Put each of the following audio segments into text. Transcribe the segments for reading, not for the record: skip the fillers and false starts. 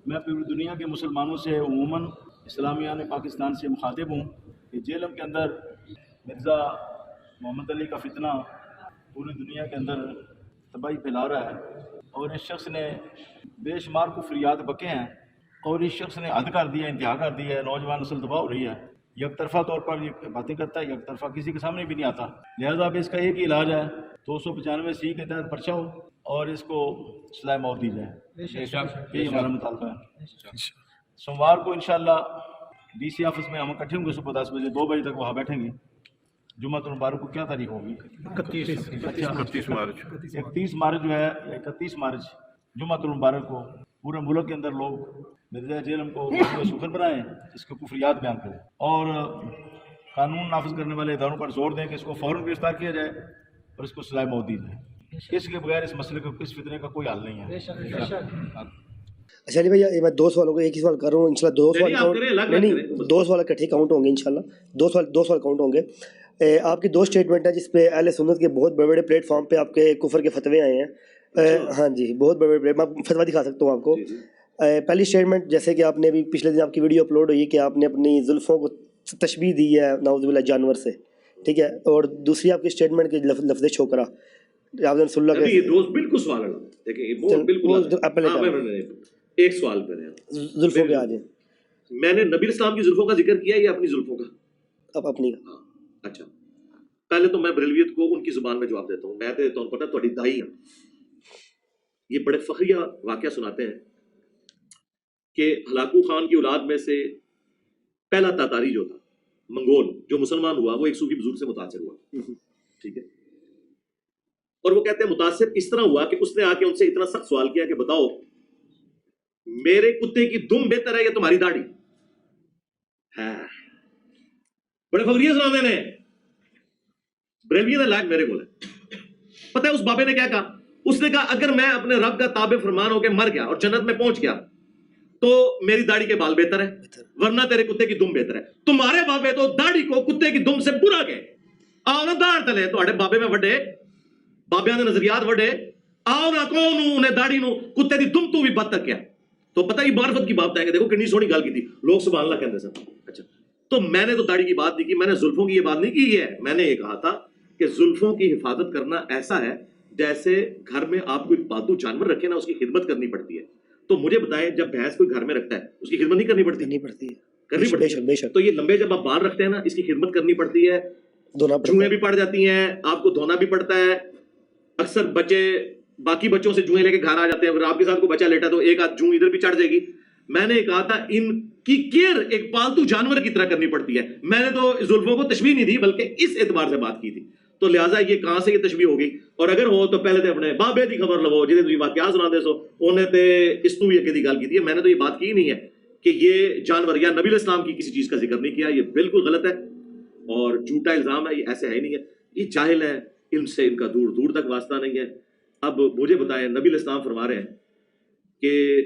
میں پوری دنیا کے مسلمانوں سے عموماً اسلامیہ پاکستان سے مخاطب ہوں کہ جیلم کے اندر مرزا محمد علی کا فتنہ پوری دنیا کے اندر تباہی پھیلا رہا ہے، اور اس شخص نے بے شمار کفریات بکے ہیں، اور اس شخص نے حد کر دیا، انتہا کر دیا ہے، نوجوان نسل تباہ ہو رہی ہے، یک طرفہ طور پر یہ باتیں کرتا ہے، یک طرفہ کسی کے سامنے بھی نہیں آتا۔ لہذا اب اس کا ایک ہی علاج ہے، 295 کے تحت پرچہ ہو اور اس کو سزائے موت دی جائے۔ یہی ہمارا مطالبہ ہے۔ سوموار کو انشاءاللہ ڈی سی آفس میں ہم اکٹھے ہوں گے، صبح 10 بجے 2 بجے تک وہاں بیٹھیں گے۔ جمعۃ المبارک کو کیا تاریخ ہوگی؟ 31 مارچ جو ہے، 31 مارچ جمعۃ المبارک کو پورے ملک کے اندر لوگ مرزا جیلم کو سفر بنائیں، اس کے کفریات بیان کریں، اور قانون نافذ کرنے والے اداروں پر زور دیں کہ اس کو فوراً گرفتار کیا جائے اور اس کو سزائے موت دی جائے۔ اس کے بغیر اس مسئلے کو، اس فتنے کا کوئی حل نہیں ہے۔ اچھا علی بھائی، میں 2 سوالوں کو ایک ہی سوال کر رہا ہوں، انشاءاللہ 2 سوال نہیں 2 سوال اکٹھے کاؤنٹ ہوں گے انشاءاللہ، 2 سوال کاؤنٹ ہوں گے۔ آپ کی 2 اسٹیٹمنٹ ہیں جس پہ اہل سنت کے بہت بڑے بڑے پلیٹ فارم پہ آپ کے کفر کے فتوے آئے ہیں۔ ہاں جی، بہت بڑے بڑے، میں فتویٰ دکھا سکتا ہوں آپ کو۔ پہلی اسٹیٹمنٹ، جیسے کہ آپ نے ابھی پچھلے دن آپ کی ویڈیو اپلوڈ ہوئی کہ آپ نے اپنی زلفوں کو تشبیہ دی ہے نعوذ باللہ جانور سے، ٹھیک ہے، اور دوسری آپ کی اسٹیٹمنٹ کے لفظ چھوکرا آپ نے رسول اللہ یہ دوست بالکل سوال ہے، دیکھیں بالکل ایک سوال پہ زلفوں پہ آ جائیں۔ میں نے نبی اسلام کی زلفوں کا ذکر کیا یا اپنی زلفوں کا؟ اب اپنی۔ اچھا، پہلے تو میں بریلویت کو ان کی زبان میں جواب دیتا ہوں۔ میں تو دیتا ہوں، پتہ تھوڑی دائی ہیں، یہ بڑے فخریہ واقعہ سناتے ہیں کہ ہلاکو خان کی اولاد میں سے پہلا تاتاری جو تھا منگول جو مسلمان ہوا، وہ ایک صوفی بزرگ سے متاثر ہوا، ٹھیک ہے، اور وہ کہتے ہیں متاثر اس طرح ہوا کہ اس نے آ کے ان سے اتنا سخت سوال کیا کہ بتاؤ میرے کتے کی دم بہتر ہے یا تمہاری داڑھی؟ بڑے فخریہ سناتے ہیں، بریلوی نے لائق میرے کو ہے۔ پتہ ہے اس بابے نے کیا کہا؟ اس نے کہا اگر میں اپنے رب کا تابع فرمان ہو کے مر گیا اور جنت میں پہنچ گیا تو میری داڑھی کے بال بہتر ہے، ورنہ تیرے کتے کی دم بہتر ہے۔ تمہارے بابے تو داڑھی کو کتے کی دم سے برا گئے، آؤ نہ داڑھ تلے تھوڑے بابے میں وڈے بابیاں دے نظریات وڈے، آؤ نہ کون انہیں داڑھی نو کتے دی دم تو بھی بد تک کیا۔ تو پتہ ہی معرفت کی بات ہے کہ دیکھو کنی سونی گل کی تھی، لوگ سبحان اللہ کہتے سن۔ اچھا، تو میں نے تو داڑھی کی بات نہیں کی، میں نے زلفوں کی یہ بات نہیں کی ہے، میں نے یہ کہا تھا کہ زلفوں کی حفاظت کرنا ایسا ہے جیسے گھر میں آپ کوئی پالتو جانور رکھے نا، اس کی خدمت کرنی پڑتی ہے۔ تو مجھے بتائیں جب بھینس کوئی گھر میں رکھتا ہے اس کی خدمت نہیں کرنی پڑتی؟ کرنی پڑتی ہے۔ تو یہ لمبے جب آپ بال رکھتے ہیں نا، اس کی خدمت کرنی پڑتی ہے، جوئیں بھی پڑ جاتی ہیں، آپ کو دھونا بھی پڑتا ہے۔ اکثر بچے باقی بچوں سے جوئیں لے کے گھر آ جاتے ہیں، اگر آپ کے ساتھ کوئی بچہ لیٹا تو ایک آدھ جوئیں ادھر بھی چڑھ جائے گی۔ میں نے کہا تھا ان کی کیئر ایک پالتو جانور کی طرح کرنی پڑتی ہے۔ میں نے تو زلفوں کو تشبیہ نہیں دی بلکہ اس اعتبار سے بات کی تھی، تو لہٰذا یہ کہاں سے یہ تشبیہ ہو گئی؟ اور اگر ہو تو پہلے تے اپنے بابے دی خبر لو جہاں تھی واقعہ سنا دے سو، انہیں تے اس تو بھی اگے دی گل کی تھی۔ میں نے تو یہ بات کی نہیں ہے کہ یہ جانور یا نبی الاسلام کی کسی چیز کا ذکر نہیں کیا، یہ بالکل غلط ہے اور جھوٹا الزام ہے، یہ ایسے ہے ہی نہیں ہے، یہ جاہل ہے، علم سے ان کا دور دور تک واسطہ نہیں ہے۔ اب مجھے بتائیں، نبی الاسلام فرما رہے ہیں کہ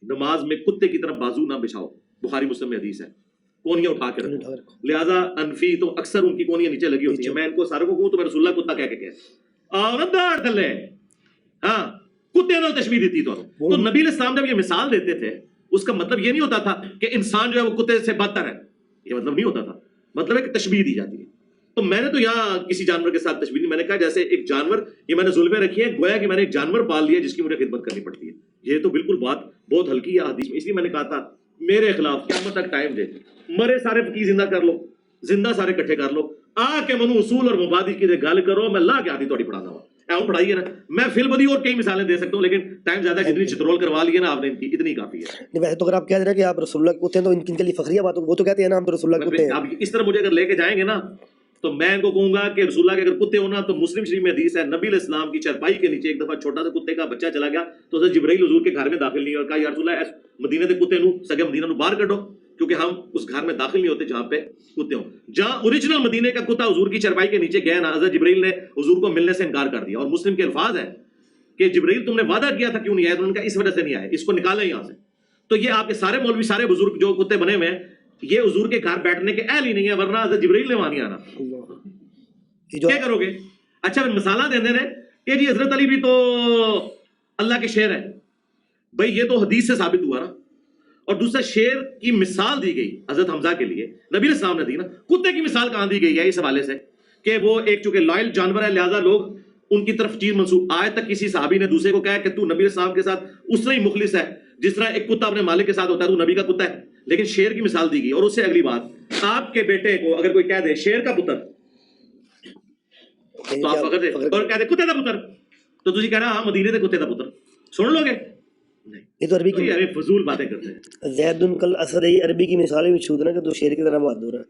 نماز میں کتے کی طرف بازو نہ بچھاؤ، بخاری مسلم میں حدیث ہے، کونیاں اٹھا کے رکھو، لہٰذا انفی تو اکثر ان کی کونیاں نیچے لگی ہوتی ہیں۔ میں ان کو ساروں کو کہوں تو میں رسول اللہ کتا کہہ کے کہا آؤ نہ داڑھ تھلے، ہاں کتے نال تشبیہ دیتی تو نبی الاسلام جب یہ مثال دیتے تھے اس کا مطلب یہ نہیں ہوتا تھا کہ انسان جو ہے وہ کتے سے بدتر ہے، یہ مطلب نہیں ہوتا تھا، مطلب ہے کہ تشبیہ دی جاتی ہے۔ تو میں نے تو یہاں کسی جانور کے ساتھ تشبیہ نہیں، میں نے کہا جیسے ایک جانور، یہ میں نے زلفیں رکھی ہیں گویا کہ میں نے ایک جانور پال لیا جس کی مجھے خدمت کرنی پڑتی ہے۔ یہ تو بالکل بات بہت ہلکی ہے حدیث میں، اس لیے میں نے کہا تھا میرے خلاف قیامت تک ٹائم دے، مرے سارے فقیر زندہ کر لو، زندہ سارے کٹھے کر لو، آ کے منو اصول اور مبادی کی گل کرو، میں لا کے آتی تھوڑی پڑھانا ہوا ایون پڑھائی ہے نا۔ میں فل بدی اور کئی مثالیں دے سکتا ہوں لیکن ٹائم زیادہ ہے، جتنی چترول کروا لی ہے نا آپ نے ان کی اتنی کافی ہے۔ نہیں ویسے تو اگر آپ کہہ رہے ہیں کہ آپ رسول اللہ کتے ہیں تو ان کے لیے فخریہ بات، وہ تو کہتے ہیں نا ہم تو رسول اللہ کتے ہیں۔ آپ اس طرح مجھے اگر لے کے جائیں گے نا تو میں ان کو کہوں گا کہ رسول اللہ کے اگر کتے ہونا تو مسلم شریف میں حدیث ہے نبی علیہ السلام کی چرپائی کے نیچے ایک دفعہ چھوٹا سا کتے کا بچہ چلا گیا تو حضرت جبرائیل حضور کے گھر میں داخل نہیں، اور کہا یا رسول اللہ مدینے کے کتے نو سگے مدینہ نو باہر کڈو، کیونکہ ہم اس گھر میں داخل نہیں ہوتے جہاں پہ کتے ہوں۔ جہاں اوریجنل مدینے کا کتا حضور کی چرپائی کے نیچے گیا نا، حضرت جبرائیل نے حضور کو ملنے سے انکار کر دیا، اور مسلم کے الفاظ ہیں کہ جبرائیل تم نے وعدہ کیا تھا کیوں نہیں آئے؟ انہوں نے کہا اس وجہ سے نہیں آئے، اس کو نکالیں یہاں سے۔ تو یہ آپ کے سارے مولوی سارے بزرگ جو کتے بنے ہوئے ہیں یہ حضور کے گھر بیٹھنے کے اہل ہی نہیں ہے، ورنہ حضرت جبرائیل نے وہاں نہیں آنا۔ کیا کرو گے؟ اچھا مثالہ دے رہے کہ جی حضرت علی بھی تو اللہ کے شعر ہے، بھائی یہ تو حدیث سے ثابت ہوا نا. اور دوسرا شیر کی مثال دی گئی حضرت حمزہ کے لیے, نبی علیہ السلام نے دی نا. کتے کی مثال کہاں دی گئی ہے اس حوالے سے کہ وہ ایک چونکہ لائل جانور ہے لہذا لوگ ان کی طرف چیز منسوخ. آج تک کسی صحابی نے دوسرے کو کہا کہ تو نبی علیہ السلام کے ساتھ اس طرح ہی مخلص ہے جس طرح ایک کتا اپنے مالک کے ساتھ ہوتا ہے, تو نبی کا کتا ہے. لیکن شیر کی مثال دی گئی. اور اس سے اگلی بات, آپ کے بیٹے کو اگر کوئی کہہ دے شیر کا پتر تو آپ فخر دے, اور کہہ دے کتے کا پتر, تو تجھے کہنا ہاں مدینے کے کتے کا پتر, سن لو گے؟ یہ تو عربی کی فضول باتیں کرتے ہیں. زید کل اسد عربی کی مثالیں بھی چھوٹ رہا کہ تو شیر کی طرح بہادر ہے.